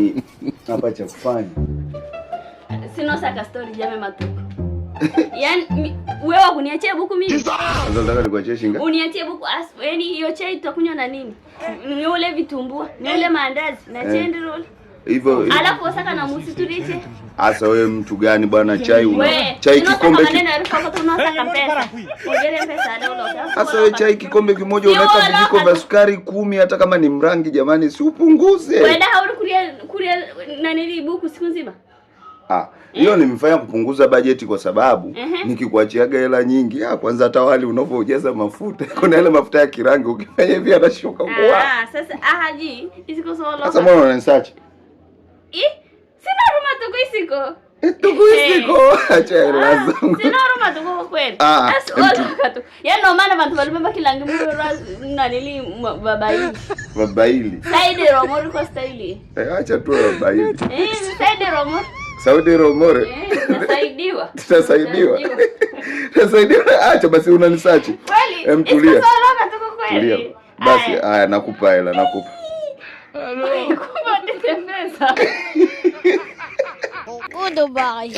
Yaani hapa cha kufanya. Sino saka story jame matuko. Yaani wewe kuniachia buku mimi. Sasa nataka nikuachie shinga. Uniachie buku yaani hiyo chai tutakunywa na nini? Ni ule vitumbua, ni ule maandazi na chai roll. Hivyo. Alafu wasaka na musi tuliche. Asa wewe mtu gani bwana, chai una chai kikombe tunasaka pesa. Ongele pesa leo. Asa wewe chai kikombe kimoja unaweka vijiko vya sukari 10 hata kama ni mrangi jamani, si upunguze. Wewe hauli kulia na nili buku siku nzima. Hiyo nimefanya kupunguza bajeti kwa sababu nikikuachiaga hela nyingi, kwanza hata wali unavyojaza mafuta, kuna ile mafuta ya kirangi ukifanya hivi anashuka kwa. Sasa haji isiko solo. Sasa mbona unanisacha? Sina ruma tuko isiko. Tuko isiko. Acha hela zangu. Sina ruma tuko kweli. Katu. Yaani no maana watu walibeba kilangi mimi na nili babaili. Babaili. Saidi romori kwa staili. Acha tu babaili. Saidi romori. Saudi Romore. Nasaidiwa. Tutasaidiwa. Tasaidiwa. Acha basi unanisachi. Kweli. Tulia. Tulia. Basi haya nakupa hela nakupa. Kumbe nitembeza. Goodbye.